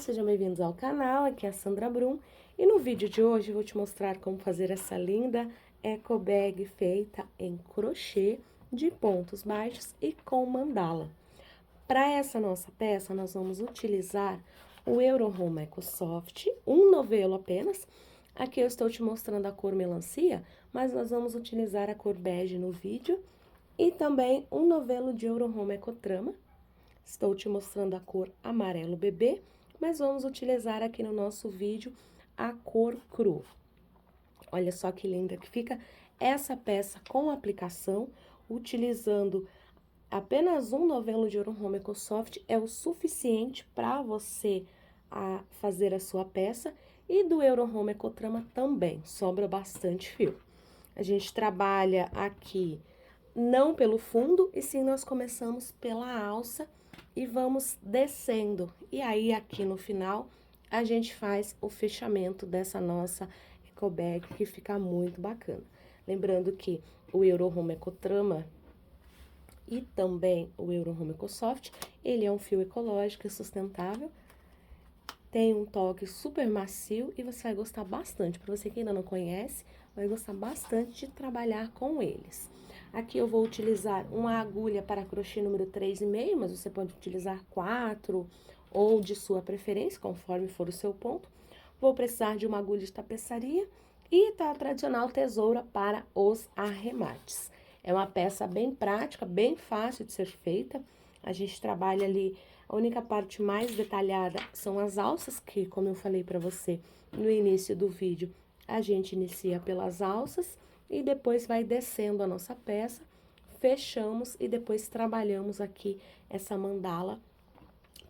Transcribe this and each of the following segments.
sejam bem-vindos ao canal, aqui é a Sandra Brum e no vídeo de hoje eu vou te mostrar como fazer essa linda eco bag feita em crochê de pontos baixos e com mandala. Para essa nossa peça, nós vamos utilizar o Euro Home Eco Soft, um novelo apenas. Aqui eu estou te mostrando a cor melancia, mas nós vamos utilizar a cor bege no vídeo e também um novelo de Euro Home Eco Trama. Estou te mostrando a cor amarelo bebê, mas vamos utilizar aqui no nosso vídeo a cor cru. Olha só que linda que fica essa peça com aplicação, utilizando apenas um novelo de Euro Home Eco Soft é o suficiente para você fazer a sua peça, e do Euro Home Eco Trama também, sobra bastante fio. A gente trabalha aqui não pelo fundo, e sim nós começamos pela alça e vamos descendo. E aí, aqui no final, a gente faz o fechamento dessa nossa eco bag, que fica muito bacana. Lembrando que o Euro Home Eco Trama e também o Euro Home Eco Soft, ele é um fio ecológico e sustentável, tem um toque super macio e você vai gostar bastante. Para você que ainda não conhece, vai gostar bastante de trabalhar com eles. Aqui eu vou utilizar uma agulha para crochê número 3,5, mas você pode utilizar 4 ou de sua preferência, conforme for o seu ponto. Vou precisar de uma agulha de tapeçaria e a tradicional tesoura para os arremates. É uma peça bem prática, bem fácil de ser feita. A gente trabalha ali, a única parte mais detalhada são as alças, que, como eu falei para você no início do vídeo, a gente inicia pelas alças e depois vai descendo a nossa peça, fechamos e depois trabalhamos aqui essa mandala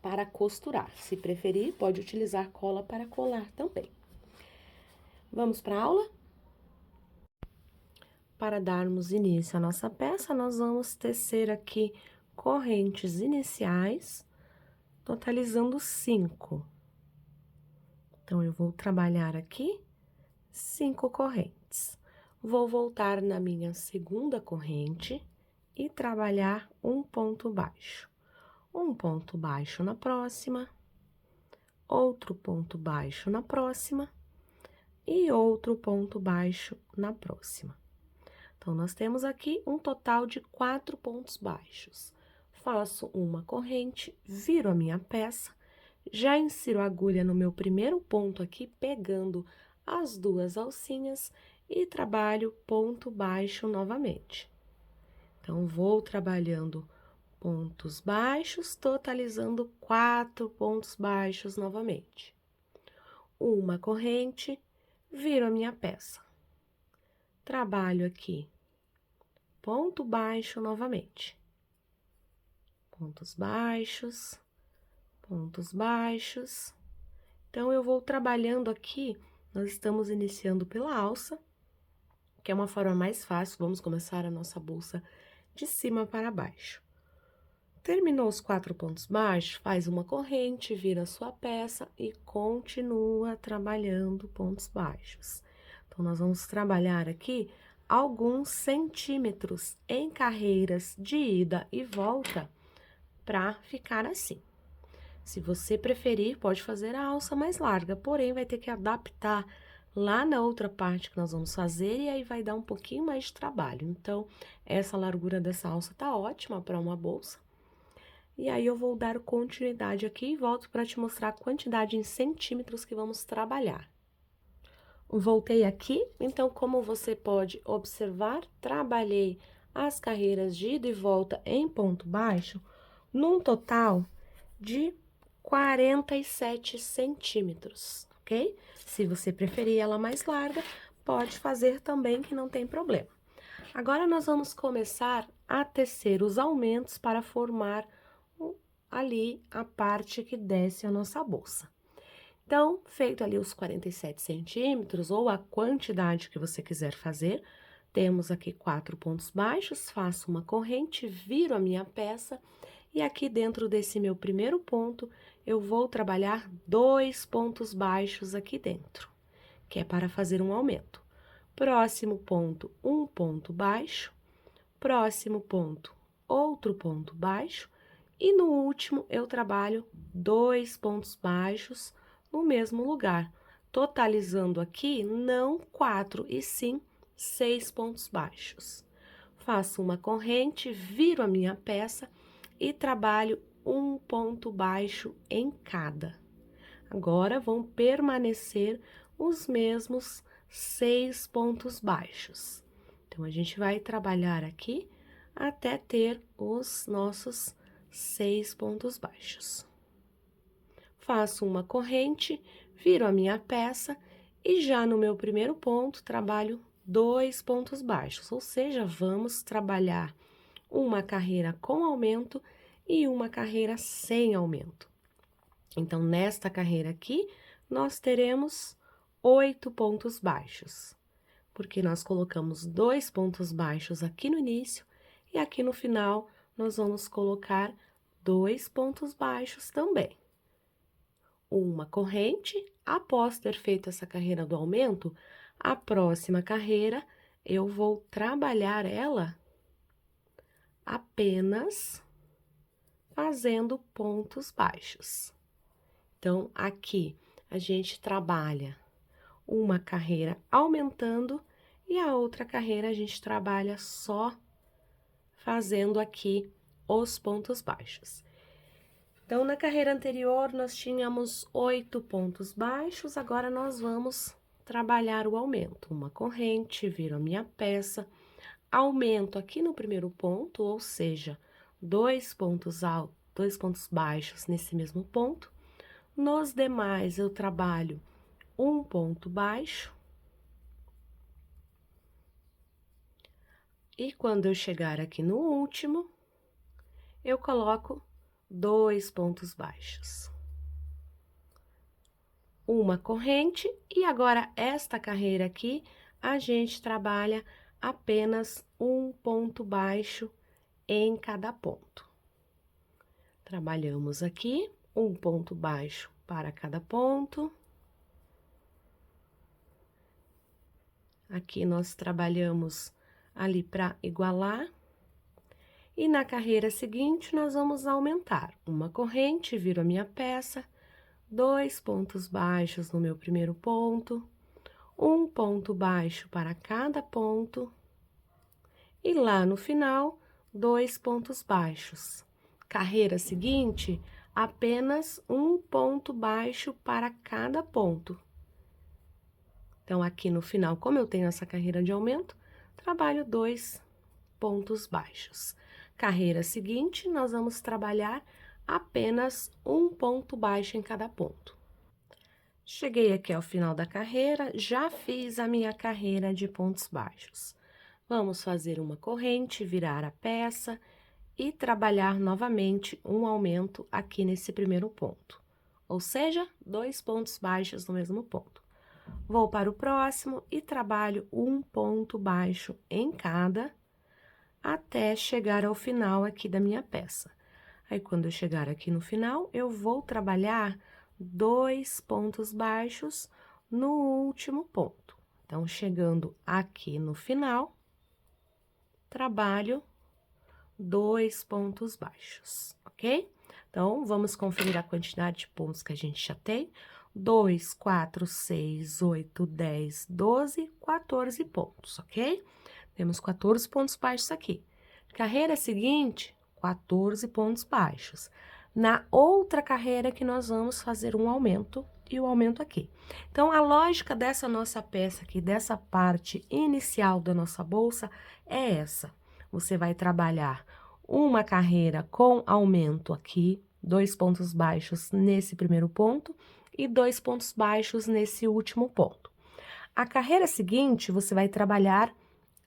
para costurar. Se preferir, pode utilizar cola para colar também. Vamos para a aula? Para darmos início à nossa peça, nós vamos tecer aqui correntes iniciais, totalizando 5. Então, eu vou trabalhar aqui 5 correntes. Vou voltar na minha segunda corrente e trabalhar um ponto baixo. Um ponto baixo na próxima, outro ponto baixo na próxima e outro ponto baixo na próxima. Então, nós temos aqui um total de 4 pontos baixos. Faço uma corrente, viro a minha peça, já insiro a agulha no meu primeiro ponto aqui, pegando as duas alcinhas e trabalho ponto baixo novamente. Então, vou trabalhando pontos baixos, totalizando 4 pontos baixos novamente. Uma corrente, viro a minha peça. Trabalho aqui ponto baixo novamente. Pontos baixos, pontos baixos. Então, eu vou trabalhando aqui, nós estamos iniciando pela alça, que é uma forma mais fácil, vamos começar a nossa bolsa de cima para baixo. Terminou os 4 pontos baixos, faz uma corrente, vira a sua peça e continua trabalhando pontos baixos. Então, nós vamos trabalhar aqui alguns centímetros em carreiras de ida e volta para ficar assim. Se você preferir, pode fazer a alça mais larga, porém vai ter que adaptar lá na outra parte que nós vamos fazer e aí vai dar um pouquinho mais de trabalho. Então, essa largura dessa alça tá ótima para uma bolsa. E aí eu vou dar continuidade aqui e volto para te mostrar a quantidade em centímetros que vamos trabalhar. Voltei aqui, então, como você pode observar, trabalhei as carreiras de ida e volta em ponto baixo, num total de 47 centímetros, ok? Se você preferir ela mais larga, pode fazer também, que não tem problema. Agora, nós vamos começar a tecer os aumentos para formar ali a parte que desce a nossa bolsa. Então, feito ali os 47 centímetros, ou a quantidade que você quiser fazer, temos aqui 4 pontos baixos, faço uma corrente, viro a minha peça, e aqui dentro desse meu primeiro ponto, eu vou trabalhar 2 pontos baixos aqui dentro, que é para fazer um aumento. Próximo ponto, um ponto baixo, próximo ponto, outro ponto baixo, E no último, eu trabalho 2 pontos baixos no mesmo lugar, totalizando aqui não 4, e sim 6 pontos baixos. Faço uma corrente, viro a minha peça e trabalho um ponto baixo em cada. Agora, vão permanecer os mesmos 6 pontos baixos. Então, a gente vai trabalhar aqui até ter os nossos 6 pontos baixos. Faço uma corrente, viro a minha peça e já no meu primeiro ponto, trabalho 2 pontos baixos, ou seja, vamos trabalhar uma carreira com aumento e uma carreira sem aumento. Então, nesta carreira aqui, nós teremos 8 pontos baixos, porque nós colocamos 2 pontos baixos aqui no início e aqui no final nós vamos colocar 2 pontos baixos também. Uma corrente, após ter feito essa carreira do aumento, a próxima carreira eu vou trabalhar ela apenas fazendo pontos baixos. Então, aqui a gente trabalha uma carreira aumentando e a outra carreira a gente trabalha só fazendo aqui os pontos baixos. Então, na carreira anterior, nós tínhamos 8 pontos baixos, agora nós vamos trabalhar o aumento. Uma corrente, viro a minha peça, aumento aqui no primeiro ponto, ou seja, 2 pontos altos, 2 pontos baixos nesse mesmo ponto. Nos demais, eu trabalho um ponto baixo. E quando eu chegar aqui no último, eu coloco 2 pontos baixos. Uma corrente, e agora esta carreira aqui, a gente trabalha apenas um ponto baixo em cada ponto. Trabalhamos aqui um ponto baixo para cada ponto. Aqui nós trabalhamos ali para igualar. E na carreira seguinte, nós vamos aumentar uma corrente, viro a minha peça, 2 pontos baixos no meu primeiro ponto, um ponto baixo para cada ponto, e lá no final, 2 pontos baixos. Carreira seguinte, apenas um ponto baixo para cada ponto. Então, aqui no final, como eu tenho essa carreira de aumento, trabalho 2 pontos baixos. Carreira seguinte, nós vamos trabalhar apenas um ponto baixo em cada ponto. Cheguei aqui ao final da carreira, já fiz a minha carreira de pontos baixos. Vamos fazer uma corrente, virar a peça e trabalhar novamente um aumento aqui nesse primeiro ponto, ou seja, 2 pontos baixos no mesmo ponto. Vou para o próximo e trabalho um ponto baixo em cada, até chegar ao final aqui da minha peça. Aí, quando eu chegar aqui no final, eu vou trabalhar 2 pontos baixos no último ponto. Então, chegando aqui no final, trabalho 2 pontos baixos, ok? Então, vamos conferir a quantidade de pontos que a gente já tem. 2, 4, 6, 8, 10, 12, 14 pontos, ok? Temos 14 pontos baixos aqui. Carreira seguinte, 14 pontos baixos. Na outra carreira que nós vamos fazer um aumento e o aumento aqui. Então, a lógica dessa nossa peça aqui, dessa parte inicial da nossa bolsa, é essa. Você vai trabalhar uma carreira com aumento aqui, 2 pontos baixos nesse primeiro ponto e 2 pontos baixos nesse último ponto. A carreira seguinte, você vai trabalhar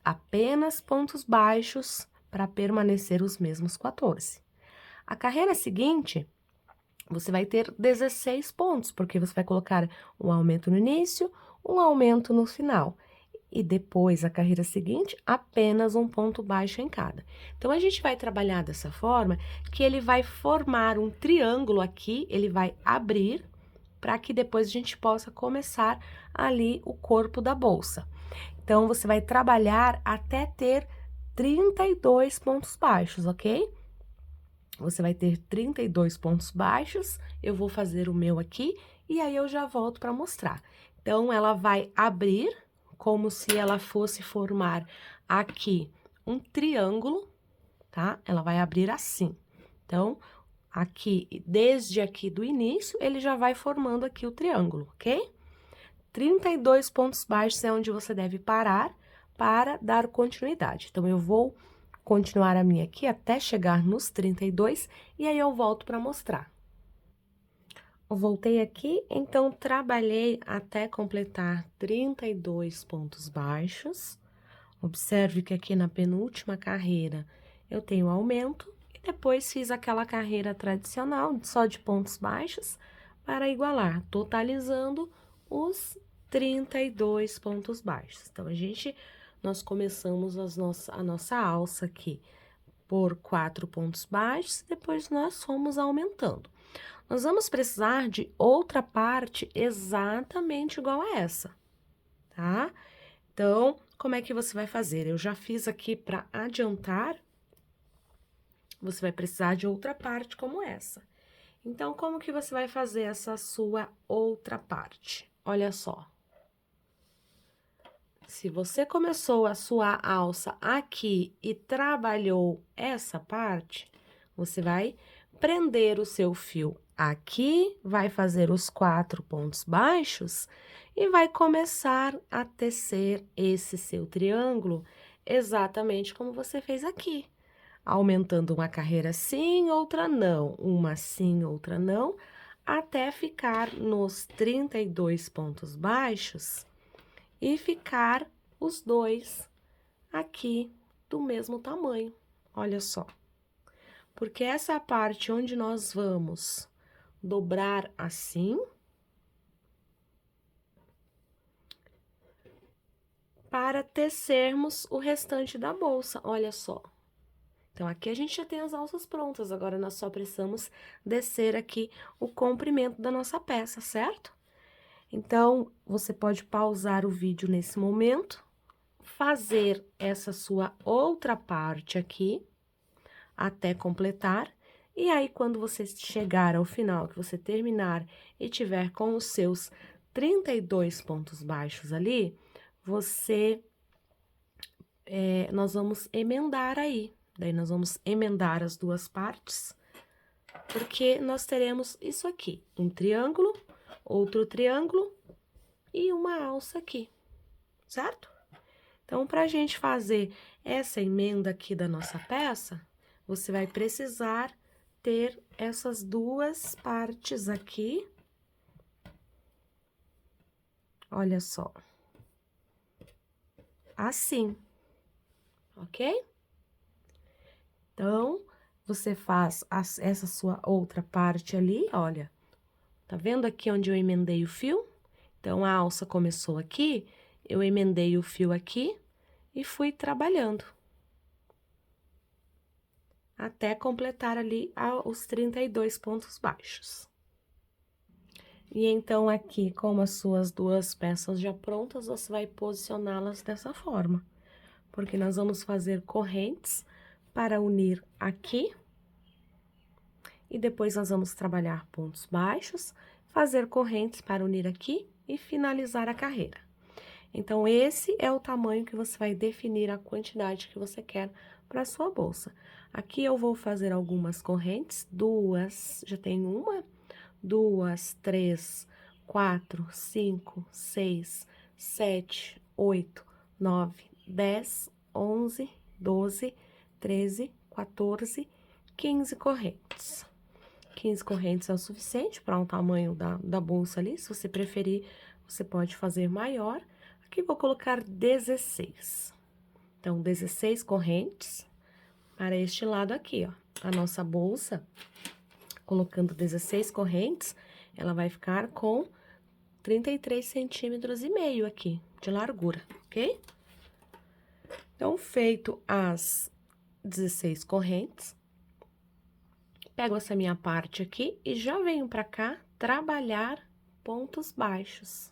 apenas pontos baixos para permanecer os mesmos 14. A carreira seguinte, você vai ter 16 pontos, porque você vai colocar um aumento no início, um aumento no final. E depois, a carreira seguinte, apenas um ponto baixo em cada. Então, a gente vai trabalhar dessa forma que ele vai formar um triângulo aqui, ele vai abrir, para que depois a gente possa começar ali o corpo da bolsa. Então, você vai trabalhar até ter 32 pontos baixos, ok? você vai ter 32 pontos baixos. Eu vou fazer o meu aqui e aí eu já volto para mostrar. Então, ela vai abrir como se ela fosse formar aqui um triângulo, tá? Ela vai abrir assim. Então, aqui, desde aqui do início, ele já vai formando aqui o triângulo, ok? 32 pontos baixos é onde você deve parar para dar continuidade. Então, eu vou continuar a minha aqui até chegar nos 32 e aí eu volto para mostrar. Voltei aqui, então, trabalhei até completar 32 pontos baixos. Observe que aqui na penúltima carreira eu tenho aumento e depois fiz aquela carreira tradicional só de pontos baixos para igualar, totalizando os 32 pontos baixos. Então, nós começamos a nossa alça aqui por 4 pontos baixos, depois nós fomos aumentando. Nós vamos precisar de outra parte exatamente igual a essa, tá? Então, como é que você vai fazer? Eu já fiz aqui para adiantar, você vai precisar de outra parte como essa. Então, como que você vai fazer essa sua outra parte? Olha só. Se você começou a sua alça aqui e trabalhou essa parte, você vai prender o seu fio aqui, vai fazer os 4 pontos baixos e vai começar a tecer esse seu triângulo exatamente como você fez aqui. Aumentando uma carreira sim, outra não, uma sim, outra não, até ficar nos 32 pontos baixos e ficar os dois aqui do mesmo tamanho. Olha só. Porque essa parte onde nós vamos dobrar assim, para tecermos o restante da bolsa, olha só. Então, aqui a gente já tem as alças prontas, agora nós só precisamos descer aqui o comprimento da nossa peça, certo? Então, você pode pausar o vídeo nesse momento, fazer essa sua outra parte aqui, até completar, e aí, quando você chegar ao final, que você terminar e tiver com os seus 32 pontos baixos ali, nós vamos emendar aí. Daí, nós vamos emendar as duas partes, porque nós teremos isso aqui, um triângulo, outro triângulo e uma alça aqui, certo? Então, para a gente fazer essa emenda aqui da nossa peça, você vai precisar ter essas duas partes aqui. Olha só. Assim, ok? Então, você faz essa sua outra parte ali, olha. Tá vendo aqui onde eu emendei o fio? Então, a alça começou aqui, eu emendei o fio aqui e fui trabalhando. Até completar ali os 32 pontos baixos. E então, aqui, como as suas duas peças já prontas, você vai posicioná-las dessa forma. Porque nós vamos fazer correntes para unir aqui. E depois nós vamos trabalhar pontos baixos, fazer correntes para unir aqui e finalizar a carreira. Então, esse é o tamanho que você vai definir a quantidade que você quer para a sua bolsa. Aqui eu vou fazer algumas correntes, duas, já tenho uma, duas, três, 4, 5, 6, 7, 8, 9, 10, 11, 12, 13, 14, 15 correntes. 15 correntes é o suficiente para um tamanho da bolsa ali. Se você preferir, você pode fazer maior. Aqui vou colocar 16. Então, 16 correntes para este lado aqui, ó. A nossa bolsa, colocando 16 correntes, ela vai ficar com 33 centímetros e meio aqui de largura, ok? Então, feito as 16 correntes, pego essa minha parte aqui e já venho pra cá trabalhar pontos baixos.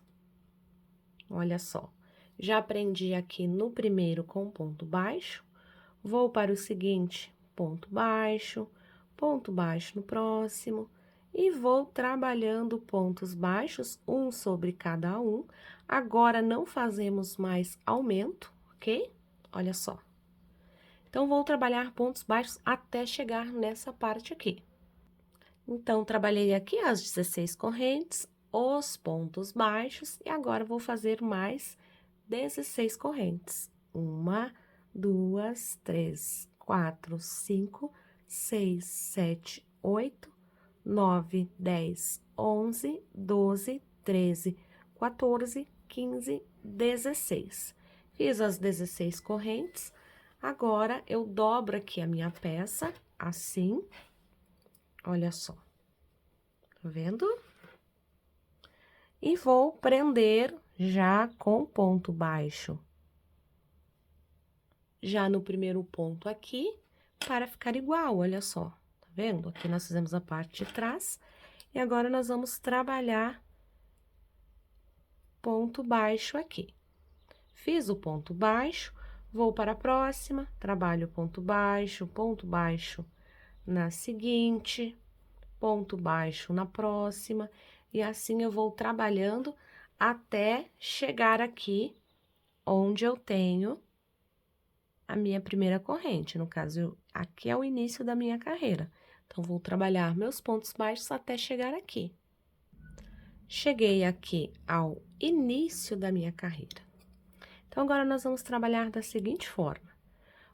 Olha só, já aprendi aqui no primeiro com ponto baixo, vou para o seguinte, ponto baixo, ponto baixo no próximo, e vou trabalhando pontos baixos, um sobre cada um. Agora, não fazemos mais aumento, ok? Olha só. Então, vou trabalhar pontos baixos até chegar nessa parte aqui. Então, trabalhei aqui as 16 correntes, os pontos baixos, e agora vou fazer mais 16 correntes. 1, 2, 3, 4, 5, 6, 7, 8, 9, 10, 11, 12, 13, 14, 15, 16. Fiz as 16 correntes, agora eu dobro aqui a minha peça, assim, olha só, tá vendo? E vou prender já com ponto baixo, já no primeiro ponto aqui, para ficar igual, olha só, tá vendo? Aqui nós fizemos a parte de trás, e agora nós vamos trabalhar ponto baixo aqui. Fiz o ponto baixo, vou para a próxima, trabalho ponto baixo na seguinte, ponto baixo na próxima, e assim eu vou trabalhando até chegar aqui, onde eu tenho a minha primeira corrente. No caso, aqui é o início da minha carreira. Então, vou trabalhar meus pontos baixos até chegar aqui. Cheguei aqui ao início da minha carreira. Então, agora nós vamos trabalhar da seguinte forma.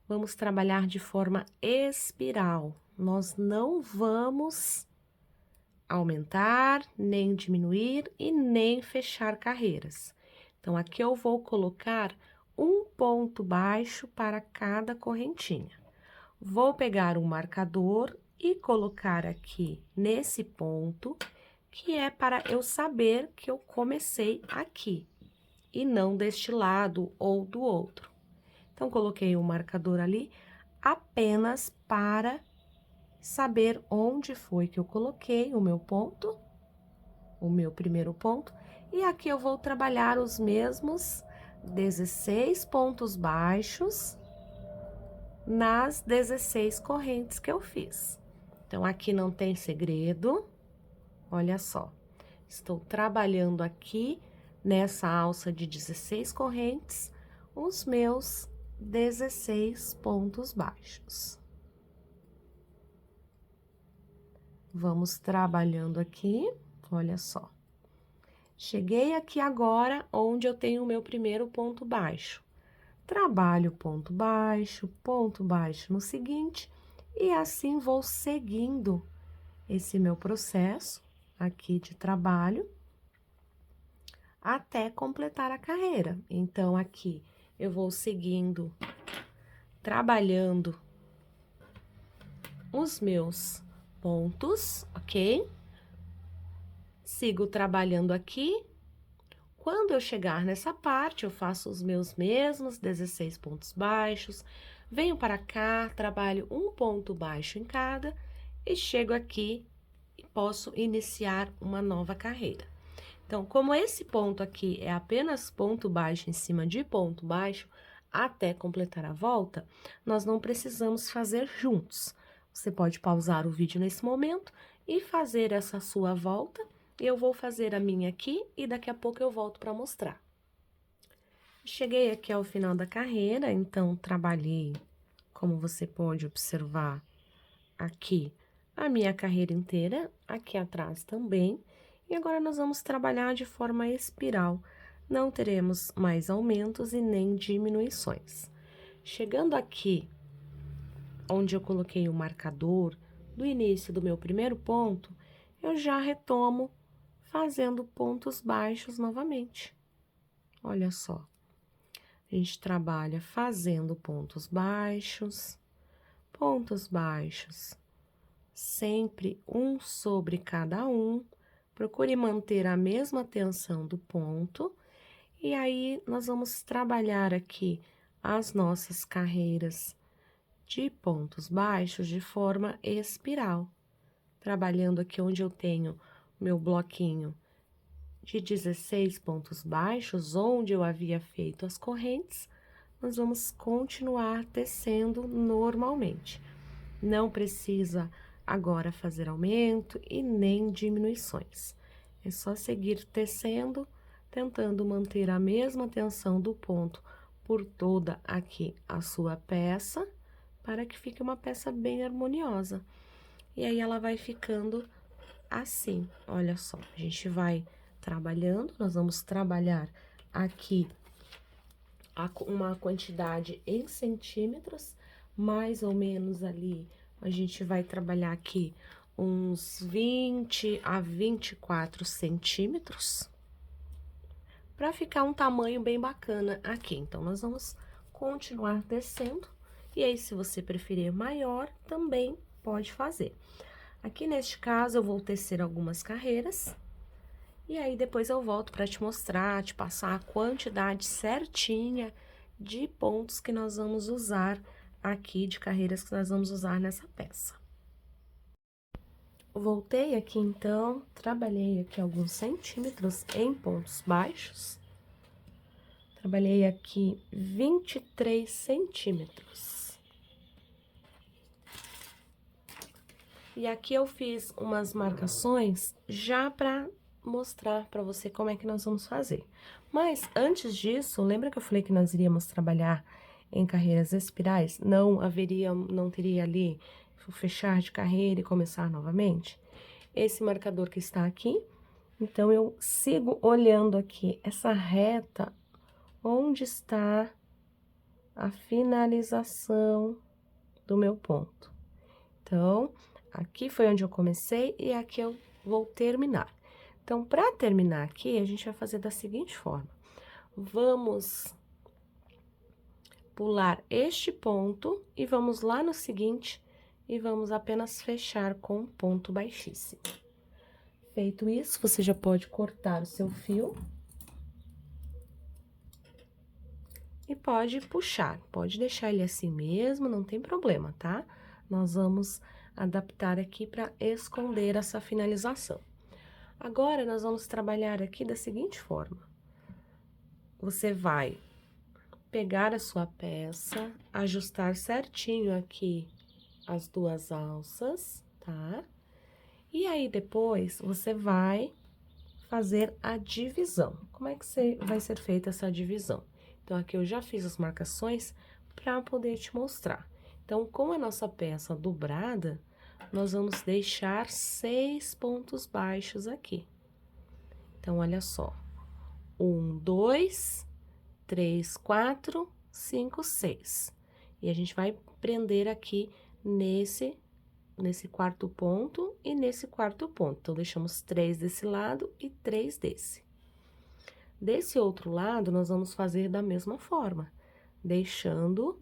Vamos trabalhar de forma espiral. Nós não vamos aumentar, nem diminuir e nem fechar carreiras. Então, aqui eu vou colocar um ponto baixo para cada correntinha. Vou pegar um marcador e colocar aqui nesse ponto, que é para eu saber que eu comecei aqui, e não deste lado ou do outro. Então, coloquei o marcador ali apenas para saber onde foi que eu coloquei o meu ponto, o meu primeiro ponto, e aqui eu vou trabalhar os mesmos 16 pontos baixos nas 16 correntes que eu fiz. Então, aqui não tem segredo, olha só, estou trabalhando aqui nessa alça de 16 correntes, os meus 16 pontos baixos. Vamos trabalhando aqui, olha só. Cheguei aqui agora onde eu tenho o meu primeiro ponto baixo. Trabalho ponto baixo no seguinte, e assim vou seguindo esse meu processo aqui de trabalho até completar a carreira. Então, aqui eu vou seguindo, trabalhando os meus pontos, ok? Sigo trabalhando aqui. Quando eu chegar nessa parte, eu faço os meus mesmos 16 pontos baixos, venho para cá, trabalho um ponto baixo em cada e chego aqui e posso iniciar uma nova carreira. Então, como esse ponto aqui é apenas ponto baixo em cima de ponto baixo, até completar a volta, nós não precisamos fazer juntos. Você pode pausar o vídeo nesse momento e fazer essa sua volta. Eu vou fazer a minha aqui e daqui a pouco eu volto para mostrar. Cheguei aqui ao final da carreira, então, trabalhei, como você pode observar, aqui a minha carreira inteira, aqui atrás também. E agora, nós vamos trabalhar de forma espiral, não teremos mais aumentos e nem diminuições. Chegando aqui, onde eu coloquei o marcador do início do meu primeiro ponto, eu já retomo fazendo pontos baixos novamente. Olha só, a gente trabalha fazendo pontos baixos, sempre um sobre cada um. Procure manter a mesma tensão do ponto, e aí nós vamos trabalhar aqui as nossas carreiras de pontos baixos de forma espiral. Trabalhando aqui onde eu tenho meu bloquinho de 16 pontos baixos, onde eu havia feito as correntes, nós vamos continuar tecendo normalmente. Não precisa agora fazer aumento e nem diminuições. É só seguir tecendo, tentando manter a mesma tensão do ponto por toda aqui a sua peça, para que fique uma peça bem harmoniosa. E aí, ela vai ficando assim, olha só, a gente vai trabalhando, nós vamos trabalhar aqui uma quantidade em centímetros, mais ou menos ali, a gente vai trabalhar aqui uns 20 a 24 centímetros, para ficar um tamanho bem bacana aqui. Então, nós vamos continuar descendo, e aí, se você preferir maior, também pode fazer. Aqui, neste caso, eu vou tecer algumas carreiras, e aí, depois eu volto para te mostrar, te passar a quantidade certinha de pontos que nós vamos usar aqui, de carreiras que nós vamos usar nessa peça. Voltei aqui, então, trabalhei aqui alguns centímetros em pontos baixos. Trabalhei aqui 23 centímetros. E aqui eu fiz umas marcações já para mostrar para você como é que nós vamos fazer. Mas, antes disso, lembra que eu falei que nós iríamos trabalhar em carreiras espirais? Não teria ali o fechar de carreira e começar novamente? Esse marcador que está aqui, então, eu sigo olhando aqui essa reta, onde está a finalização do meu ponto. Então, aqui foi onde eu comecei e aqui eu vou terminar. Então, para terminar aqui, a gente vai fazer da seguinte forma. Vamos pular este ponto e vamos lá no seguinte e vamos apenas fechar com um ponto baixíssimo. Feito isso, você já pode cortar o seu fio. E pode puxar, pode deixar ele assim mesmo, não tem problema, tá? Nós vamos adaptar aqui para esconder essa finalização. Agora, nós vamos trabalhar aqui da seguinte forma. Você vai pegar a sua peça, ajustar certinho aqui as duas alças, tá? E aí, depois, você vai fazer a divisão. Como é que vai ser feita essa divisão? Então, aqui eu já fiz as marcações para poder te mostrar. Então, com a nossa peça dobrada, nós vamos deixar 6 pontos baixos aqui. Então, olha só. 1, 2, 3, 4, 5, 6. E a gente vai prender aqui nesse quarto ponto e nesse quarto ponto. Então, deixamos 3 desse lado e 3 desse. Desse outro lado, nós vamos fazer da mesma forma, deixando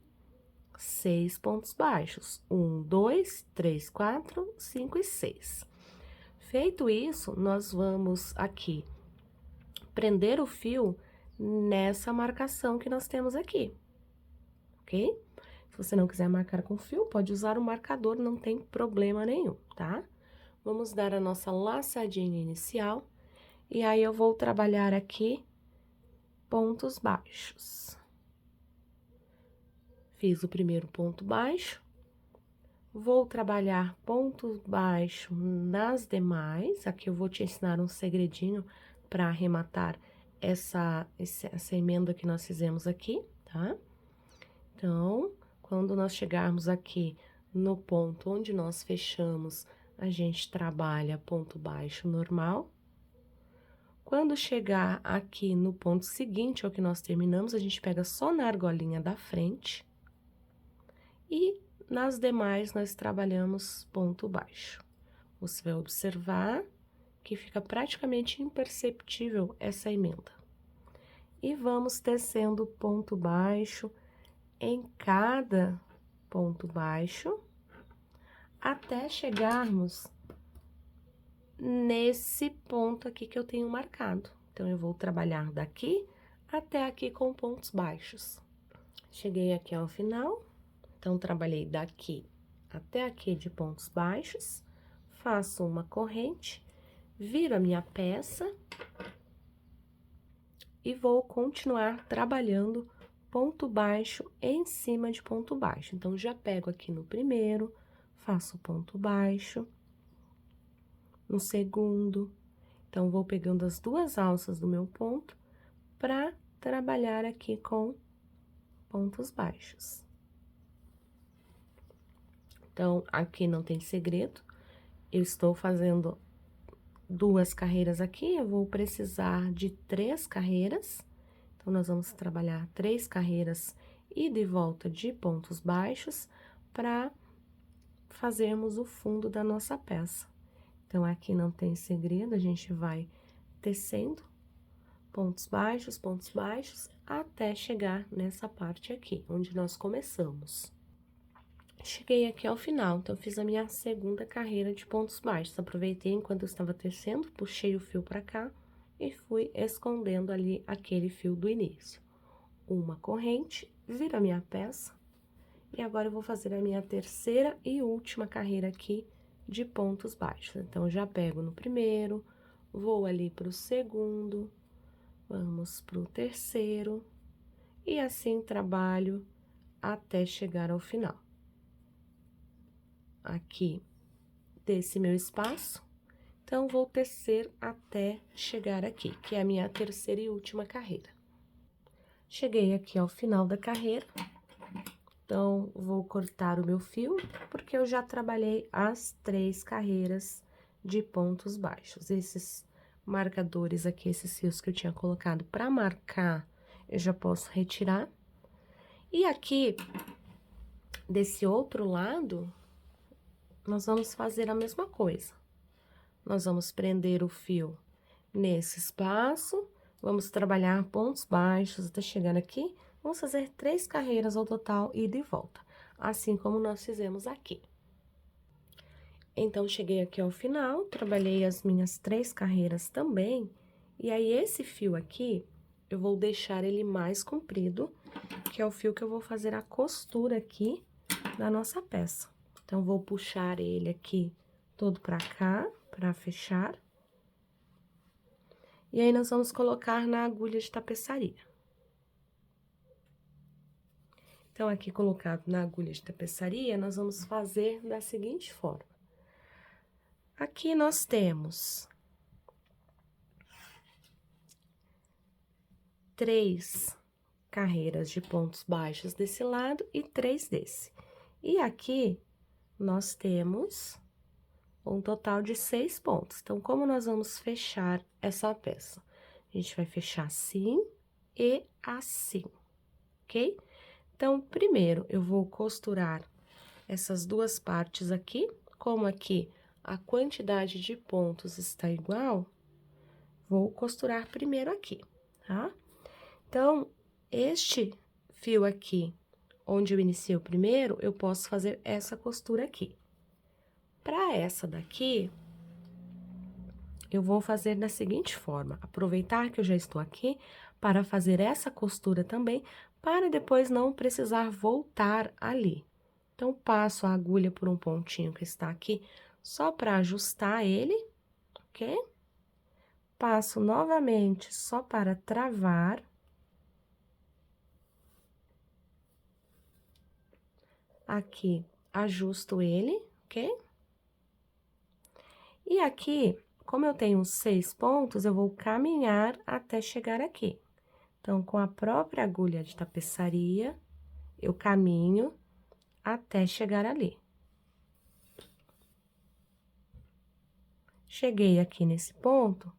6 pontos baixos. 1, 2, 3, 4, 5 e 6. Feito isso, nós vamos aqui prender o fio nessa marcação que nós temos aqui, ok? Se você não quiser marcar com fio, pode usar o marcador, não tem problema nenhum, tá? Vamos dar a nossa laçadinha inicial, e aí eu vou trabalhar aqui pontos baixos. Fiz o primeiro ponto baixo, vou trabalhar ponto baixo nas demais. Aqui eu vou te ensinar um segredinho para arrematar essa emenda que nós fizemos aqui, tá? Então, quando nós chegarmos aqui no ponto onde nós fechamos, a gente trabalha ponto baixo normal. Quando chegar aqui no ponto seguinte ao que nós terminamos, a gente pega só na argolinha da frente. E nas demais, nós trabalhamos ponto baixo. Você vai observar que fica praticamente imperceptível essa emenda. E vamos tecendo ponto baixo em cada ponto baixo, até chegarmos nesse ponto aqui que eu tenho marcado. Então, eu vou trabalhar daqui até aqui com pontos baixos. Cheguei aqui ao final, então, trabalhei daqui até aqui de pontos baixos, faço uma corrente, viro a minha peça e vou continuar trabalhando ponto baixo em cima de ponto baixo. Então, já pego aqui no primeiro, faço ponto baixo, no segundo. Então, vou pegando as duas alças do meu ponto para trabalhar aqui com pontos baixos. Então, aqui não tem segredo, eu estou fazendo 2 carreiras aqui, eu vou precisar de 3 carreiras. Então, nós vamos trabalhar 3 carreiras e de volta de pontos baixos para fazermos o fundo da nossa peça. Então, aqui não tem segredo, a gente vai tecendo pontos baixos, até chegar nessa parte aqui, onde nós começamos. Cheguei aqui ao final, então, eu fiz a minha segunda carreira de pontos baixos. Aproveitei enquanto eu estava tecendo, puxei o fio para cá e fui escondendo ali aquele fio do início. Uma corrente, viro a minha peça, e agora eu vou fazer a minha terceira e última carreira aqui de pontos baixos. Então, já pego no primeiro, vou ali pro segundo, vamos pro terceiro, e assim trabalho até chegar ao final. Aqui, desse meu espaço, então, vou tecer até chegar aqui, que é a minha terceira e última carreira. Cheguei aqui ao final da carreira, então, vou cortar o meu fio, porque eu já trabalhei as 3 carreiras de pontos baixos. Esses marcadores aqui, esses fios que eu tinha colocado para marcar, eu já posso retirar. E aqui, desse outro lado, nós vamos fazer a mesma coisa. Nós vamos prender o fio nesse espaço, vamos trabalhar pontos baixos até chegar aqui. Vamos fazer 3 carreiras ao total e de volta, assim como nós fizemos aqui. Então, cheguei aqui ao final, trabalhei as minhas 3 carreiras também, e aí esse fio aqui, eu vou deixar ele mais comprido, que é o fio que eu vou fazer a costura aqui da nossa peça. Então, vou puxar ele aqui todo pra cá, pra fechar. E aí, nós vamos colocar na agulha de tapeçaria. Então, aqui colocado na agulha de tapeçaria, nós vamos fazer da seguinte forma. Aqui nós temos 3 carreiras de pontos baixos desse lado e 3 desse. E aqui nós temos um total de 6 pontos. Então, como nós vamos fechar essa peça? A gente vai fechar assim e assim, ok? Então, primeiro, eu vou costurar essas 2 partes aqui. Como aqui a quantidade de pontos está igual, vou costurar primeiro aqui, tá? Então, este fio aqui, onde eu iniciei o primeiro, eu posso fazer essa costura aqui. Para essa daqui, eu vou fazer da seguinte forma, aproveitar que eu já estou aqui para fazer essa costura também, para depois não precisar voltar ali. Então, passo a agulha por um pontinho que está aqui, só para ajustar ele, ok? Passo novamente só para travar. Aqui, ajusto ele, ok? E aqui, como eu tenho 6 pontos, eu vou caminhar até chegar aqui. Então, com a própria agulha de tapeçaria, eu caminho até chegar ali. Cheguei aqui nesse ponto,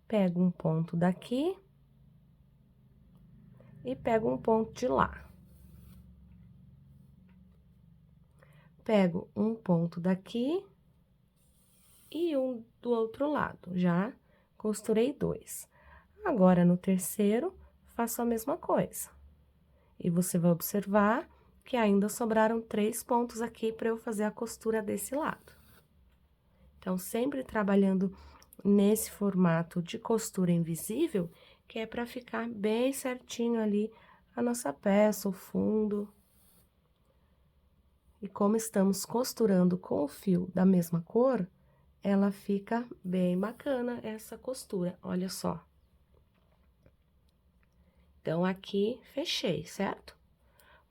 pego um ponto daqui e pego um ponto de lá. Pego um ponto daqui e um do outro lado, já costurei 2. Agora, no terceiro, faço a mesma coisa. E você vai observar que ainda sobraram 3 pontos aqui para eu fazer a costura desse lado. Então, sempre trabalhando nesse formato de costura invisível, que é para ficar bem certinho ali a nossa peça, o fundo. E como estamos costurando com o fio da mesma cor, ela fica bem bacana essa costura, olha só. Então, aqui, fechei, certo?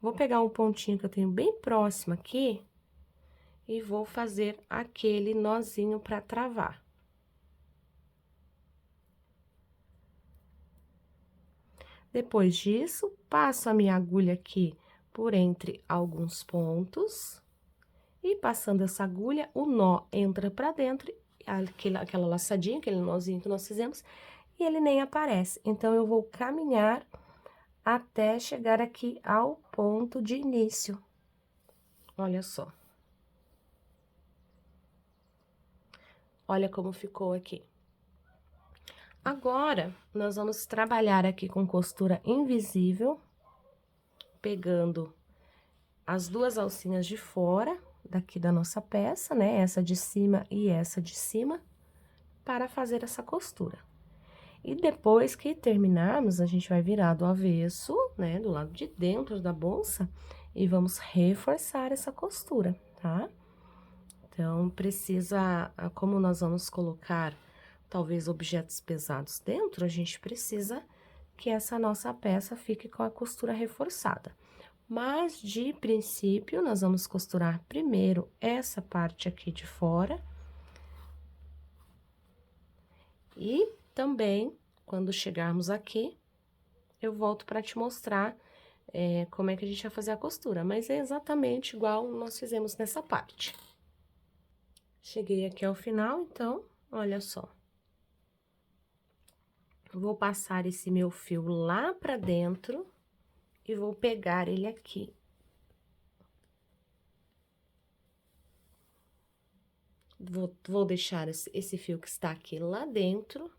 Vou pegar um pontinho que eu tenho bem próximo aqui e vou fazer aquele nozinho para travar. Depois disso, passo a minha agulha aqui por entre alguns pontos, e passando essa agulha, o nó entra pra dentro, aquela laçadinha, aquele nozinho que nós fizemos, e ele nem aparece. Então, eu vou caminhar até chegar aqui ao ponto de início. Olha só. Olha como ficou aqui. Agora, nós vamos trabalhar aqui com costura invisível, pegando as duas alcinhas de fora, daqui da nossa peça, né? Essa de cima e essa de cima, para fazer essa costura. E depois que terminarmos, a gente vai virar do avesso, né? Do lado de dentro da bolsa, e vamos reforçar essa costura, tá? Então, precisa, como nós vamos colocar, talvez, objetos pesados dentro, a gente precisa que essa nossa peça fique com a costura reforçada. Mas, de princípio, nós vamos costurar primeiro essa parte aqui de fora. E também, quando chegarmos aqui, eu volto para te mostrar como é que a gente vai fazer a costura. Mas é exatamente igual nós fizemos nessa parte. Cheguei aqui ao final, então, olha só. Vou passar esse meu fio lá pra dentro e vou pegar ele aqui. Vou deixar esse fio que está aqui lá dentro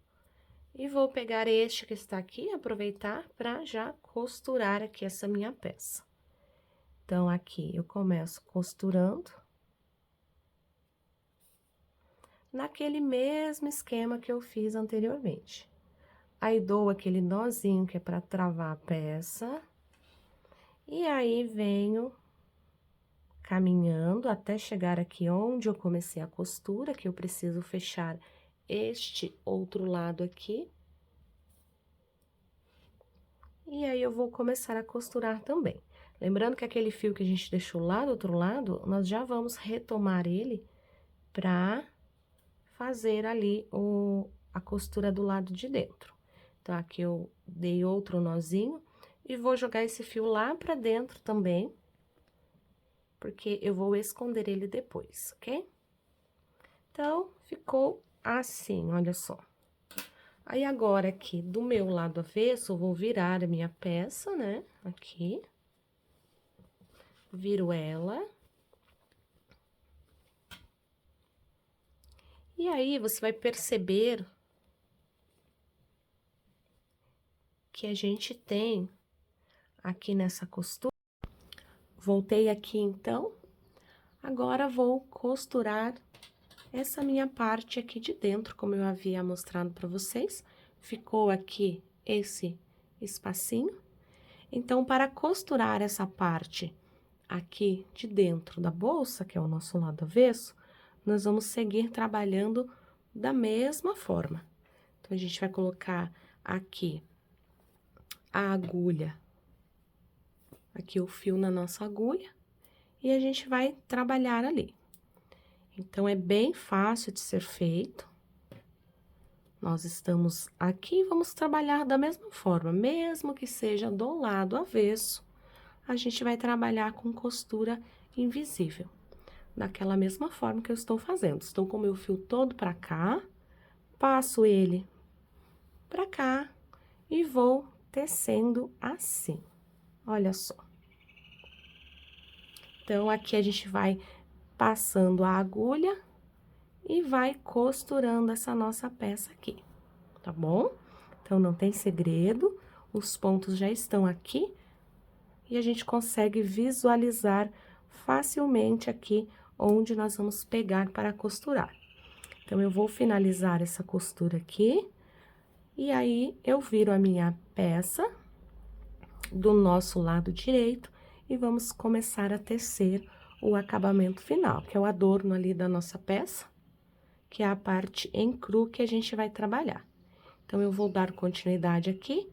e vou pegar este que está aqui, aproveitar para já costurar aqui essa minha peça. Então, aqui eu começo costurando naquele mesmo esquema que eu fiz anteriormente. Aí, dou aquele nozinho que é para travar a peça. E aí, venho caminhando até chegar aqui onde eu comecei a costura, que eu preciso fechar este outro lado aqui. E aí, eu vou começar a costurar também. Lembrando que aquele fio que a gente deixou lá do outro lado, nós já vamos retomar ele pra fazer ali a costura do lado de dentro. Então, aqui eu dei outro nozinho e vou jogar esse fio lá pra dentro também, porque eu vou esconder ele depois, ok? Então, ficou assim, olha só. Aí, agora, aqui do meu lado avesso, eu vou virar a minha peça, né? Aqui. Viro ela. E aí, você vai perceber que a gente tem aqui nessa costura. Voltei aqui, então. Agora, vou costurar essa minha parte aqui de dentro, como eu havia mostrado para vocês. Ficou aqui esse espacinho. Então, para costurar essa parte aqui de dentro da bolsa, que é o nosso lado avesso, nós vamos seguir trabalhando da mesma forma. Então, a gente vai colocar aqui a agulha, aqui o fio na nossa agulha, e a gente vai trabalhar ali. Então, é bem fácil de ser feito. Nós estamos aqui e vamos trabalhar da mesma forma, mesmo que seja do lado avesso, a gente vai trabalhar com costura invisível. Daquela mesma forma que eu estou fazendo. Estou com o meu fio todo pra cá, passo ele pra cá e vou tecendo assim. Olha só. Então, aqui a gente vai passando a agulha e vai costurando essa nossa peça aqui, tá bom? Então, não tem segredo, os pontos já estão aqui e a gente consegue visualizar facilmente aqui onde nós vamos pegar para costurar. Então, eu vou finalizar essa costura aqui e aí eu viro a minha peça do nosso lado direito e vamos começar a tecer o acabamento final, que é o adorno ali da nossa peça, que é a parte em cru que a gente vai trabalhar. Então, eu vou dar continuidade aqui,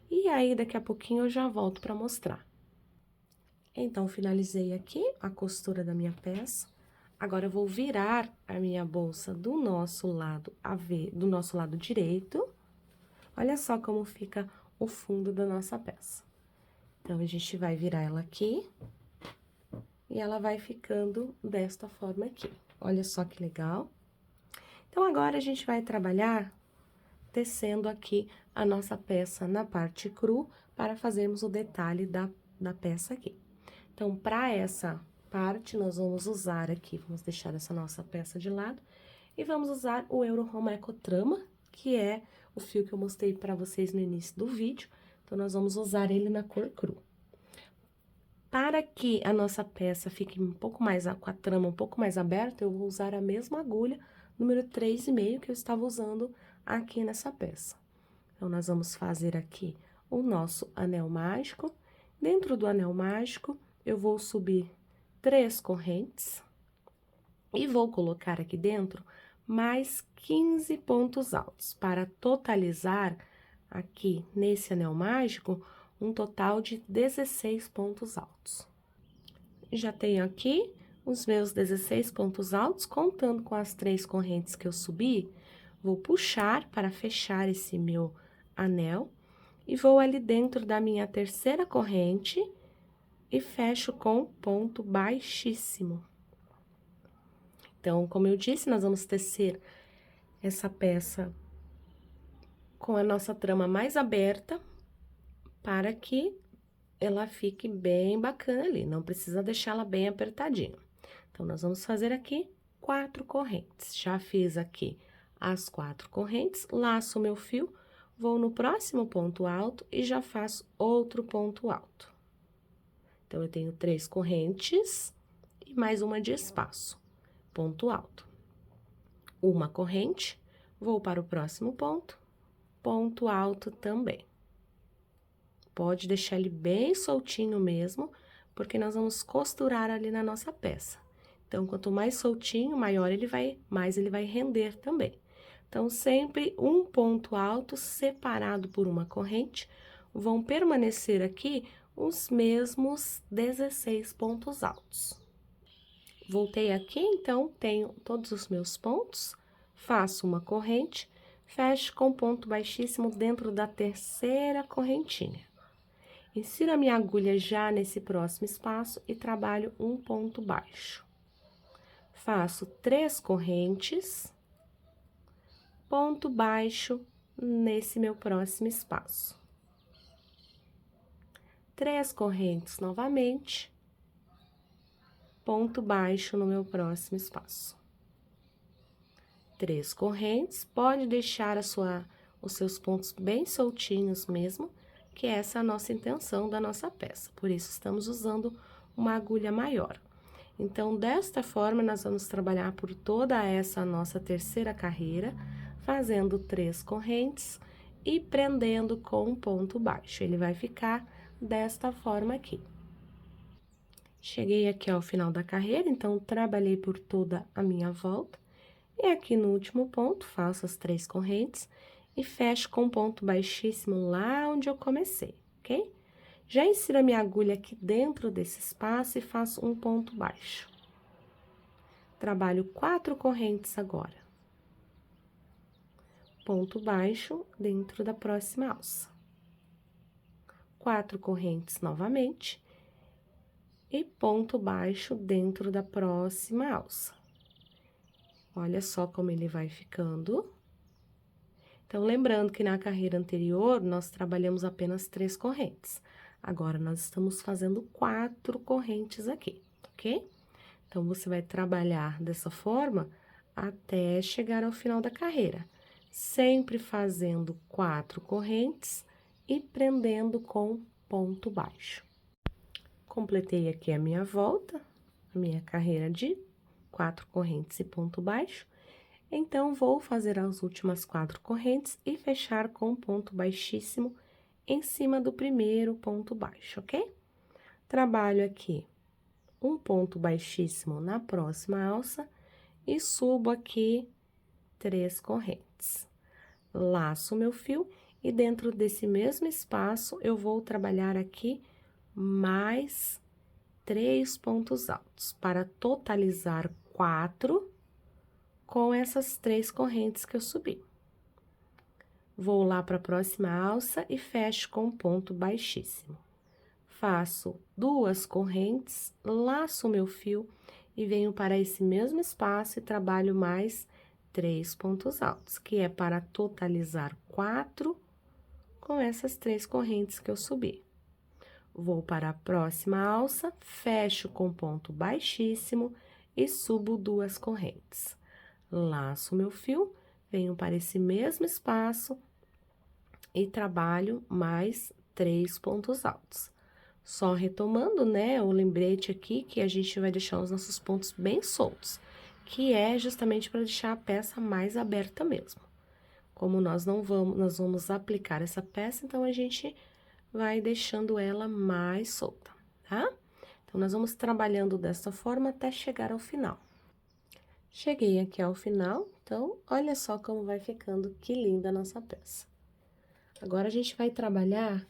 e aí, daqui a pouquinho, eu já volto para mostrar. Então, finalizei aqui a costura da minha peça. Agora, eu vou virar a minha bolsa do nosso lado do nosso lado direito. Olha só como fica o fundo da nossa peça. Então, a gente vai virar ela aqui e ela vai ficando desta forma aqui. Olha só que legal. Então, agora a gente vai trabalhar tecendo aqui a nossa peça na parte cru para fazermos o detalhe da peça aqui. Então, para essa parte, nós vamos usar aqui, vamos deixar essa nossa peça de lado, e vamos usar o Euro Home Ecotrama, que é o fio que eu mostrei para vocês no início do vídeo. Então, nós vamos usar ele na cor cru. Para que a nossa peça fique um pouco mais, com a trama um pouco mais aberta, eu vou usar a mesma agulha, número 3,5, que eu estava usando aqui nessa peça. Então, nós vamos fazer aqui o nosso anel mágico. Dentro do anel mágico, eu vou subir 3 correntes e vou colocar aqui dentro mais 15 pontos altos, para totalizar aqui nesse anel mágico um total de 16 pontos altos. Já tenho aqui os meus 16 pontos altos, contando com as 3 correntes que eu subi, vou puxar para fechar esse meu anel e vou ali dentro da minha terceira corrente e fecho com ponto baixíssimo. Então, como eu disse, nós vamos tecer essa peça com a nossa trama mais aberta para que ela fique bem bacana ali, não precisa deixá-la bem apertadinha. Então, nós vamos fazer aqui 4 correntes. Já fiz aqui as 4 correntes, laço o meu fio, vou no próximo ponto alto e já faço outro ponto alto. Então, eu tenho 3 correntes e mais uma de espaço, ponto alto. Uma corrente, vou para o próximo ponto, ponto alto também. Pode deixar ele bem soltinho mesmo, porque nós vamos costurar ali na nossa peça. Então, quanto mais soltinho, mais ele vai render também. Então, sempre um ponto alto separado por uma corrente, vão permanecer aqui os mesmos 16 pontos altos. Voltei aqui, então, tenho todos os meus pontos, faço uma corrente, fecho com ponto baixíssimo dentro da terceira correntinha. Insiro a minha agulha já nesse próximo espaço e trabalho um ponto baixo. Faço 3 correntes, ponto baixo nesse meu próximo espaço. 3 correntes novamente, ponto baixo no meu próximo espaço. 3 correntes, pode deixar os seus pontos bem soltinhos mesmo, que essa é a nossa intenção da nossa peça, por isso estamos usando uma agulha maior. Então, desta forma, nós vamos trabalhar por toda essa nossa terceira carreira, fazendo 3 correntes e prendendo com um ponto baixo. Ele vai ficar desta forma aqui. Cheguei aqui ao final da carreira, então, trabalhei por toda a minha volta. E aqui no último ponto, faço as 3 correntes e fecho com ponto baixíssimo lá onde eu comecei, ok? Já insiro a minha agulha aqui dentro desse espaço e faço um ponto baixo. Trabalho 4 correntes agora. Ponto baixo dentro da próxima alça. 4 correntes novamente e ponto baixo dentro da próxima alça. Olha só como ele vai ficando. Então, lembrando que na carreira anterior, nós trabalhamos apenas 3 correntes. Agora, nós estamos fazendo 4 correntes aqui, ok? Então, você vai trabalhar dessa forma até chegar ao final da carreira. Sempre fazendo 4 correntes e prendendo com ponto baixo. Completei aqui a minha volta, a minha carreira de 4 correntes e ponto baixo. Então, vou fazer as últimas 4 correntes e fechar com ponto baixíssimo em cima do primeiro ponto baixo, ok? Trabalho aqui um ponto baixíssimo na próxima alça e subo aqui 3 correntes. Laço meu fio e dentro desse mesmo espaço, eu vou trabalhar aqui mais 3 pontos altos, para totalizar 4 com essas 3 correntes que eu subi. Vou lá para a próxima alça e fecho com um ponto baixíssimo. Faço 2 correntes, laço o meu fio e venho para esse mesmo espaço e trabalho mais 3 pontos altos, que é para totalizar 4 com essas 3 correntes que eu subi. Vou para a próxima alça, fecho com ponto baixíssimo e subo 2 correntes. Laço meu fio, venho para esse mesmo espaço e trabalho mais 3 pontos altos. Só retomando, né, o lembrete aqui que a gente vai deixar os nossos pontos bem soltos, que é justamente para deixar a peça mais aberta mesmo. Como nós vamos aplicar essa peça, então a gente vai deixando ela mais solta, tá? Então, nós vamos trabalhando dessa forma até chegar ao final. Cheguei aqui ao final, então, olha só como vai ficando, que linda a nossa peça. Agora, a gente vai trabalhar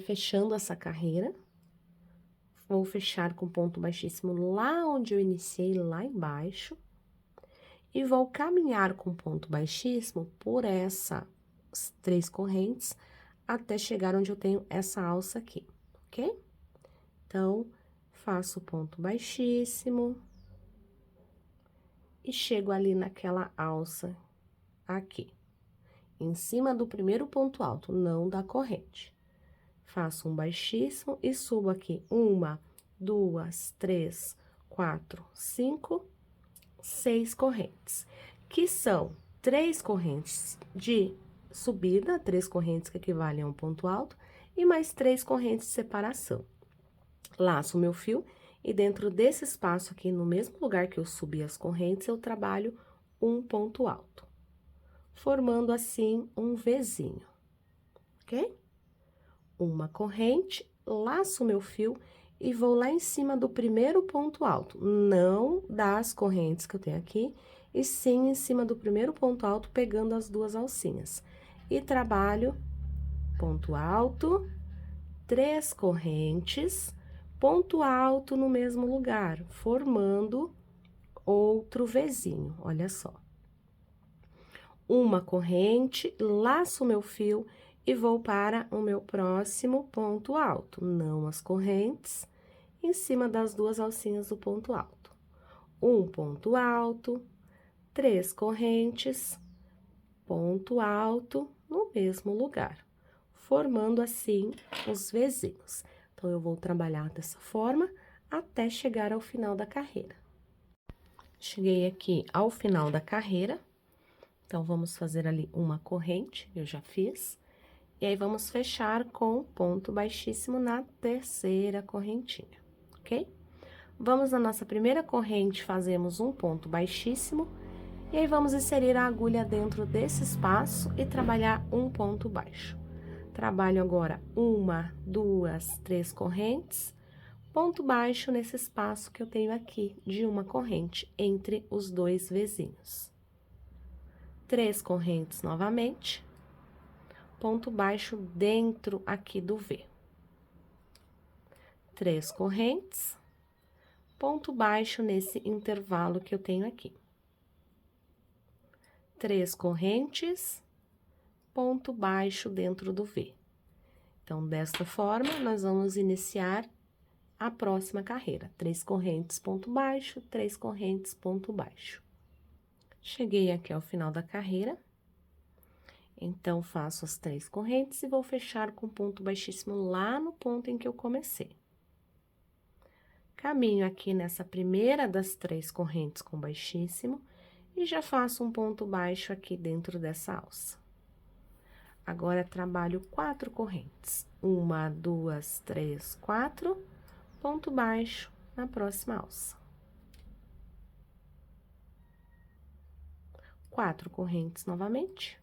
fechando essa carreira. Vou fechar com ponto baixíssimo lá onde eu iniciei, lá embaixo. E vou caminhar com ponto baixíssimo por essas 3 correntes, até chegar onde eu tenho essa alça aqui, ok? Então, faço ponto baixíssimo e chego ali naquela alça aqui, em cima do primeiro ponto alto, não da corrente. Faço um baixíssimo e subo aqui 1, 2, 3, 4, 5, 6 correntes, que são 3 correntes de subida, 3 correntes que equivalem a um ponto alto, e mais 3 correntes de separação. Laço o meu fio e dentro desse espaço aqui, no mesmo lugar que eu subi as correntes, eu trabalho um ponto alto, formando assim um Vzinho, ok? Uma corrente, laço o meu fio e vou lá em cima do primeiro ponto alto, não das correntes que eu tenho aqui, e sim em cima do primeiro ponto alto, pegando as 2 alcinhas. E trabalho ponto alto, 3 correntes, ponto alto no mesmo lugar, formando outro Vzinho, olha só. Uma corrente, laço o meu fio e vou para o meu próximo ponto alto, não as correntes, em cima das 2 alcinhas do ponto alto. Um ponto alto, 3 correntes, ponto alto no mesmo lugar, formando assim os Vzinhos. Então, eu vou trabalhar dessa forma até chegar ao final da carreira. Cheguei aqui ao final da carreira, então, vamos fazer ali uma corrente, eu já fiz, e aí vamos fechar com ponto baixíssimo na terceira correntinha, ok? Vamos na nossa primeira corrente, fazemos um ponto baixíssimo, e aí vamos inserir a agulha dentro desse espaço e trabalhar um ponto baixo. Trabalho agora 1, 2, 3 correntes, ponto baixo nesse espaço que eu tenho aqui de uma corrente entre os 2 Vzinhos. 3 correntes novamente, ponto baixo dentro aqui do V. 3 correntes, ponto baixo nesse intervalo que eu tenho aqui. 3 correntes, ponto baixo dentro do V. Então, desta forma, nós vamos iniciar a próxima carreira. 3 correntes, ponto baixo, 3 correntes, ponto baixo. Cheguei aqui ao final da carreira, então, faço as 3 correntes e vou fechar com ponto baixíssimo lá no ponto em que eu comecei. Caminho aqui nessa primeira das 3 correntes com baixíssimo e já faço um ponto baixo aqui dentro dessa alça. Agora, trabalho 4 correntes. 1, 2, 3, 4, ponto baixo na próxima alça. 4 correntes novamente.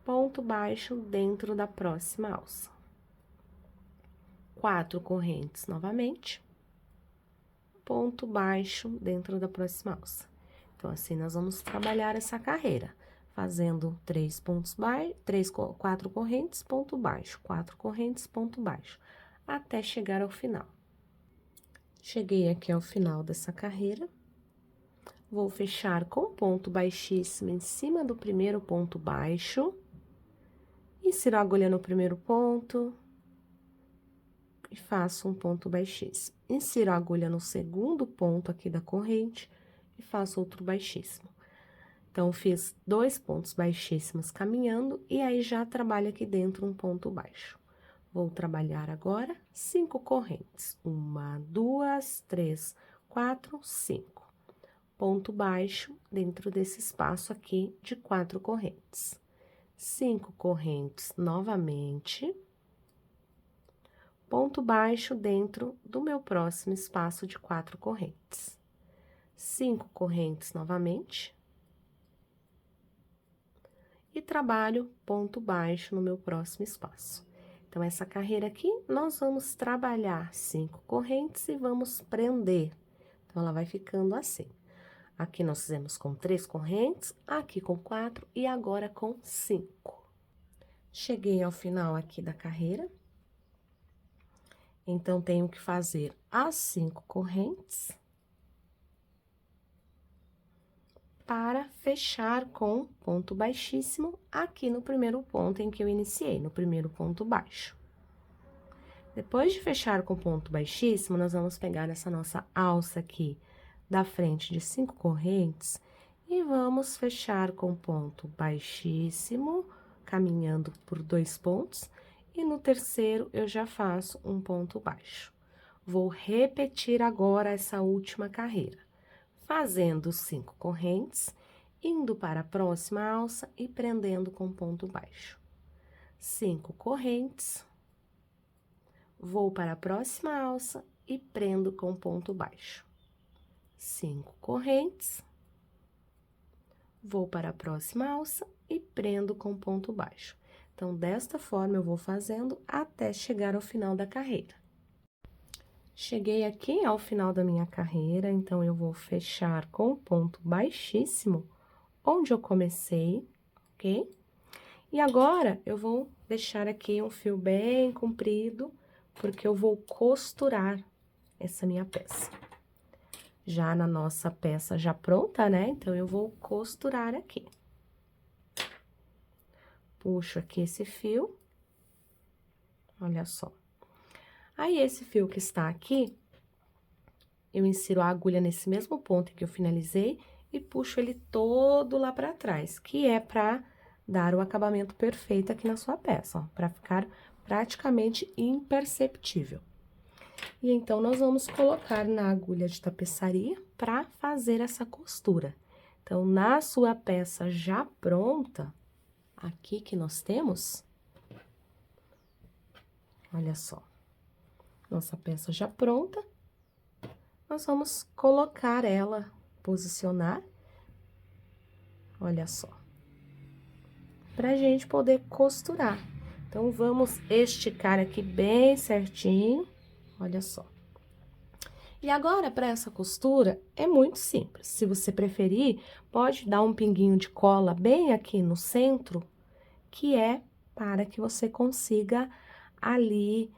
Ponto baixo dentro da próxima alça. 4 correntes novamente. Ponto baixo dentro da próxima alça. Então, assim, nós vamos trabalhar essa carreira, fazendo 3 pontos baixos, 4 correntes, ponto baixo, 4 correntes, ponto baixo, até chegar ao final. Cheguei aqui ao final dessa carreira. Vou fechar com ponto baixíssimo em cima do primeiro ponto baixo. Insiro a agulha no primeiro ponto. E faço um ponto baixíssimo. Insiro a agulha no segundo ponto aqui da corrente e faço outro baixíssimo. Então, fiz 2 pontos baixíssimos caminhando e aí já trabalho aqui dentro um ponto baixo. Vou trabalhar agora 5 correntes. 1, 2, 3, 4, 5. Ponto baixo dentro desse espaço aqui de 4 correntes. 5 correntes novamente. Ponto baixo dentro do meu próximo espaço de 4 correntes. 5 correntes novamente. E trabalho ponto baixo no meu próximo espaço. Então, essa carreira aqui, nós vamos trabalhar 5 correntes e vamos prender. Então, ela vai ficando assim. Aqui nós fizemos com 3 correntes, aqui com 4 e agora com 5. Cheguei ao final aqui da carreira. Então, tenho que fazer as 5 correntes para fechar com ponto baixíssimo aqui no primeiro ponto em que eu iniciei, no primeiro ponto baixo. Depois de fechar com ponto baixíssimo, nós vamos pegar essa nossa alça aqui da frente de 5 correntes e vamos fechar com ponto baixíssimo, caminhando por 2 pontos, e no terceiro eu já faço um ponto baixo. Vou repetir agora essa última carreira, fazendo 5 correntes, indo para a próxima alça e prendendo com ponto baixo. 5 correntes, vou para a próxima alça e prendo com ponto baixo. 5 correntes, vou para a próxima alça e prendo com ponto baixo. Então, desta forma, eu vou fazendo até chegar ao final da carreira. Cheguei aqui ao final da minha carreira, então, eu vou fechar com o ponto baixíssimo, onde eu comecei, ok? E agora, eu vou deixar aqui um fio bem comprido, porque eu vou costurar essa minha peça. Já na nossa peça já pronta, né? Então, eu vou costurar aqui. Puxo aqui esse fio, olha só. Aí, esse fio que está aqui, eu insiro a agulha nesse mesmo ponto que eu finalizei e puxo ele todo lá pra trás, que é pra dar o acabamento perfeito aqui na sua peça, ó, pra ficar praticamente imperceptível. E então, nós vamos colocar na agulha de tapeçaria pra fazer essa costura. Então, na sua peça já pronta, aqui que nós temos, olha só, nossa peça já pronta, nós vamos colocar ela, posicionar, olha só, pra gente poder costurar. Então, vamos esticar aqui bem certinho, olha só. E agora, para essa costura, é muito simples. Se você preferir, pode dar um pinguinho de cola bem aqui no centro, que é para que você consiga ali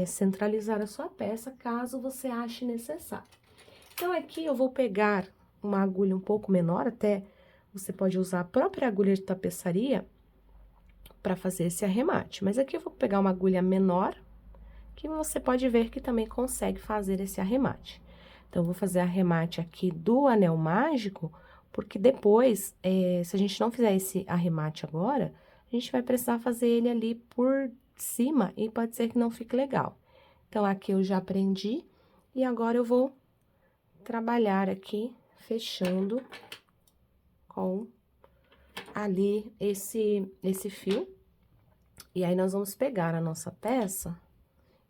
centralizar a sua peça, caso você ache necessário. Então, aqui eu vou pegar uma agulha um pouco menor, até você pode usar a própria agulha de tapeçaria para fazer esse arremate. Mas aqui eu vou pegar uma agulha menor, que você pode ver que também consegue fazer esse arremate. Então, eu vou fazer arremate aqui do anel mágico, porque depois, se a gente não fizer esse arremate agora, a gente vai precisar fazer ele ali por cima e pode ser que não fique legal. Então, aqui eu já prendi e agora eu vou trabalhar aqui, fechando com ali esse fio. E aí, nós vamos pegar a nossa peça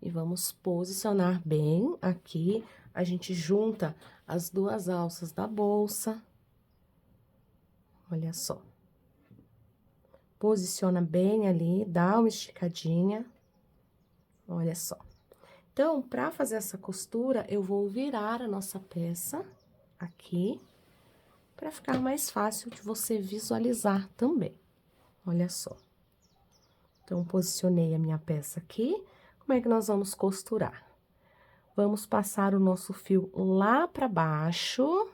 e vamos posicionar bem aqui. A gente junta as 2 alças da bolsa. Olha só. Posiciona bem ali, dá uma esticadinha. Olha só. Então, para fazer essa costura, eu vou virar a nossa peça aqui, para ficar mais fácil de você visualizar também. Olha só. Então, posicionei a minha peça aqui. Como é que nós vamos costurar? Vamos passar o nosso fio lá pra baixo,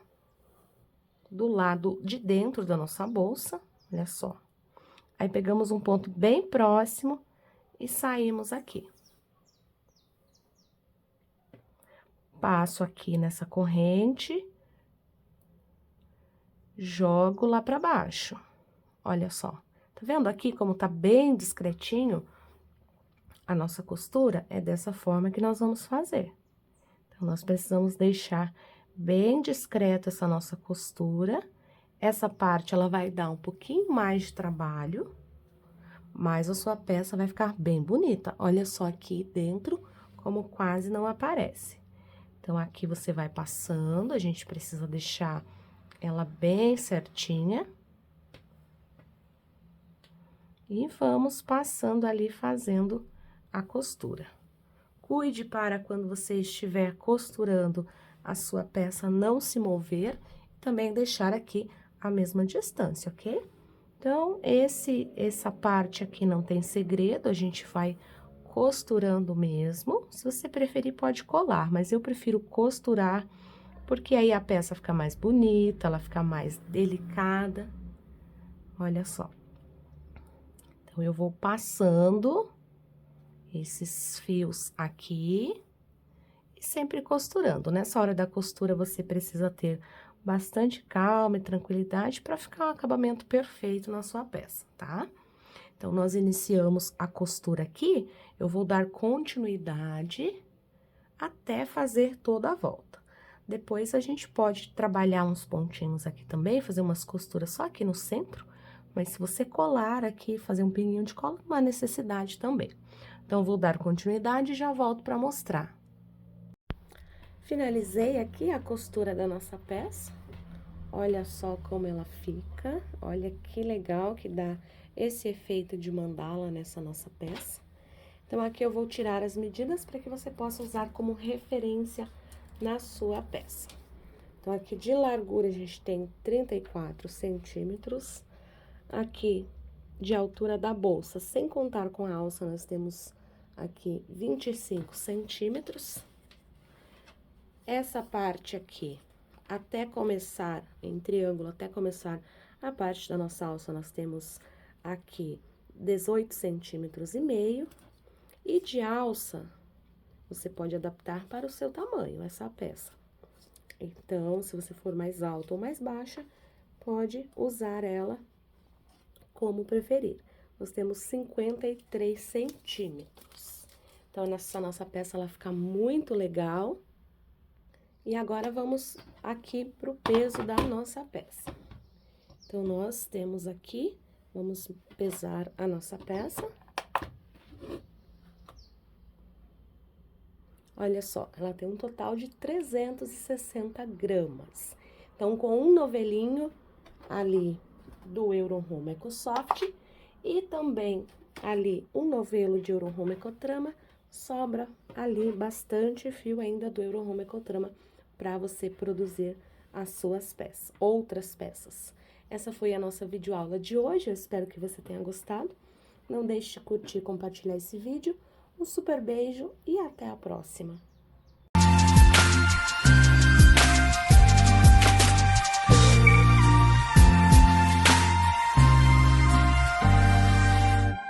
do lado de dentro da nossa bolsa, olha só. Aí, pegamos um ponto bem próximo e saímos aqui. Passo aqui nessa corrente, jogo lá pra baixo. Olha só, tá vendo aqui como tá bem discretinho? A nossa costura é dessa forma que nós vamos fazer. Então, nós precisamos deixar bem discreta essa nossa costura. Essa parte, ela vai dar um pouquinho mais de trabalho, mas a sua peça vai ficar bem bonita. Olha só aqui dentro, como quase não aparece. Então, aqui você vai passando, a gente precisa deixar ela bem certinha. E vamos passando ali, fazendo a costura. Cuide para quando você estiver costurando a sua peça não se mover, também deixar aqui a mesma distância, ok? Então, essa parte aqui não tem segredo, a gente vai costurando mesmo. Se você preferir, pode colar, mas eu prefiro costurar, porque aí a peça fica mais bonita, ela fica mais delicada. Olha só. Então, eu vou passando esses fios aqui e sempre costurando. Nessa hora da costura, você precisa ter bastante calma e tranquilidade para ficar um acabamento perfeito na sua peça, tá? Então, nós iniciamos a costura aqui, eu vou dar continuidade até fazer toda a volta. Depois, a gente pode trabalhar uns pontinhos aqui também, fazer umas costuras só aqui no centro, mas se você colar aqui, fazer um pininho de cola, não há necessidade também. Então, vou dar continuidade e já volto para mostrar. Finalizei aqui a costura da nossa peça. Olha só como ela fica. Olha que legal que dá esse efeito de mandala nessa nossa peça. Então, aqui eu vou tirar as medidas para que você possa usar como referência na sua peça. Então, aqui de largura a gente tem 34 centímetros. Aqui de altura da bolsa, sem contar com a alça, nós temos aqui 25 centímetros. Essa parte aqui, até começar, em triângulo, até começar a parte da nossa alça, nós temos aqui 18 centímetros e meio. E de alça, você pode adaptar para o seu tamanho, essa peça. Então, se você for mais alta ou mais baixa, pode usar ela como preferir. Nós temos 53 centímetros. Então, essa nossa peça, ela fica muito legal. E agora, vamos aqui pro peso da nossa peça. Então, nós temos aqui, vamos pesar a nossa peça. Olha só, ela tem um total de 360 gramas. Então, com um novelinho ali do Eurohome EcoSoft e também ali um novelo de Eurohome Ecotrama, sobra ali bastante fio ainda do Eurohome Ecotrama para você produzir as suas peças, outras peças. Essa foi a nossa videoaula de hoje, eu espero que você tenha gostado. Não deixe de curtir e compartilhar esse vídeo. Um super beijo e até a próxima!